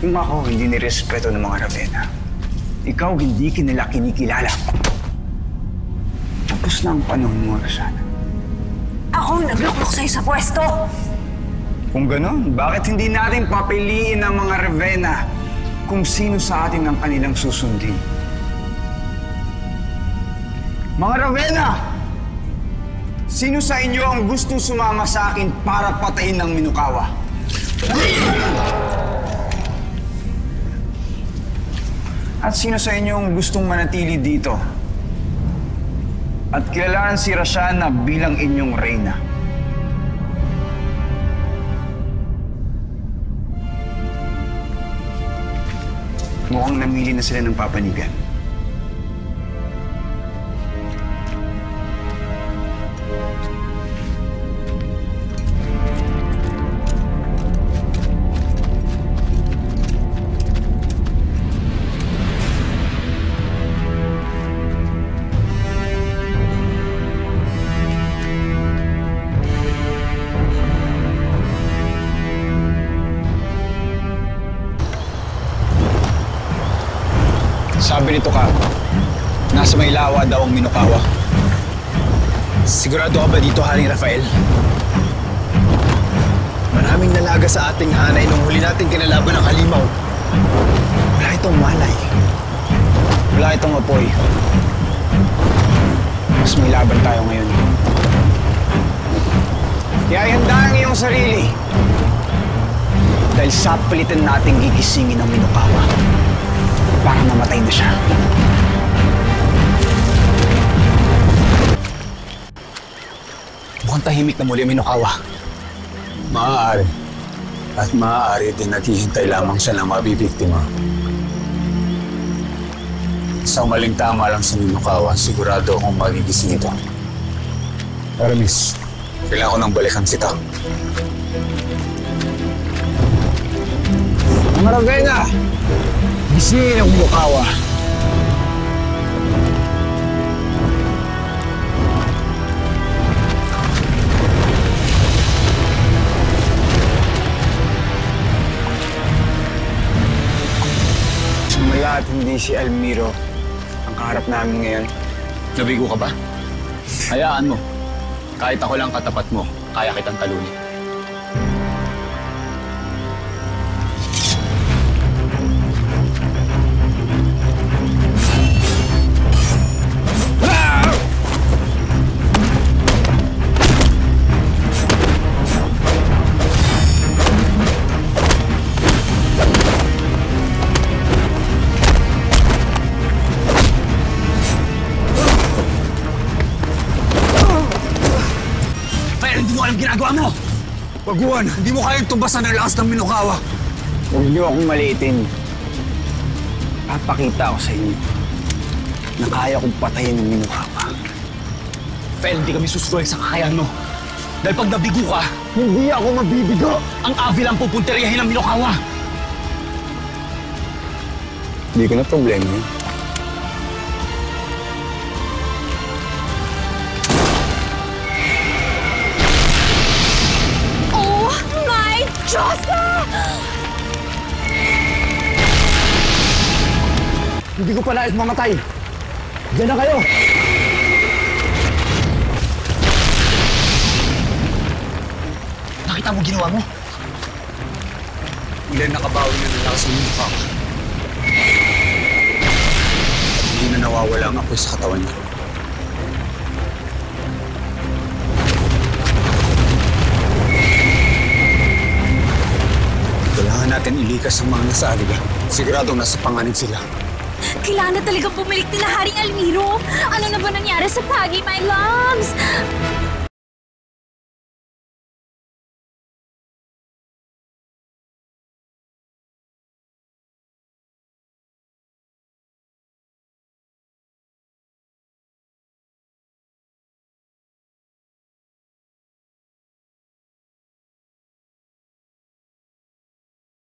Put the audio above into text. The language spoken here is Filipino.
Kung ako hindi nirespeto ng mga Ravenna, ikaw hindi kinila kinikilala. Tapos na ang panahon mo, Roxana. Ako ang nagluklok sa'yo sa pwesto! Kung ganon, bakit hindi natin papiliin ang mga Ravenna kung sino sa atin ang kanilang susundin? Mga Ravenna! Sino sa inyo ang gustong sumama sa akin para patayin ng Minokawa? At sino sa inyo ang gustong manatili dito? At kilalanan si Roxana bilang inyong reyna? Mukhang namili na sila ng papanigan. Sabi nito ka, nasa Maylawa daw ang Minokawa. Sigurado ka ba dito, Haring Rafael? Maraming nalaga sa ating hanay nung huli nating kinalaban ng halimaw. Wala itong malay. Wala itong apoy. Mas may laban tayo ngayon. Kaya ihanda ang iyong sarili. Dahil sapilitan nating gigisingin ang Minokawa para mamatay na siya. Mukhang tahimik na muli ang Minokawa. Maaari. At maaari din naghihintay lamang siya ng mabibiktima. Isang maling tama lang sa Minokawa, sigurado akong magigising ito. Aramis, kailangan ko nang balikan si Tang. Mga Ravenna! Gisingin ang Minokawa. Simula at hindi si Almiro ang kaharap namin ngayon. Nabigo ka ba? Hayaan mo. Kahit ako lang katapat mo, kaya kitang talunin. Ginagawa mo! Baguhan, hindi mo kayang tumbasan ang lakas ng Minokawa. Huwag niyo akong maliitin. Papakita ko sa inyo na kaya kong patayin ng Minokawa. Fel, hindi kami susuway sa kakayahan mo. Dahil pag nabigo ka, Hindi ako mabibigo! ang Avil ang pupunteriyahin ng Minokawa. Hindi ko na problema yun. Diyosa! Hindi ko pa nais mamatay. Diyan na kayo! Nakita mo ginawa mo? Ilan nakabawi na ng lakas ng Minokawa. At hindi na nawawala ang apoy sa katawan niya. Kailangan natin ilikas ang mga nasa aliga. Siguradong nasa panganib sila. Kailangan na talagang pumilik nila Haring Almiro. Ano na ba nangyari sa Tagi, my loves?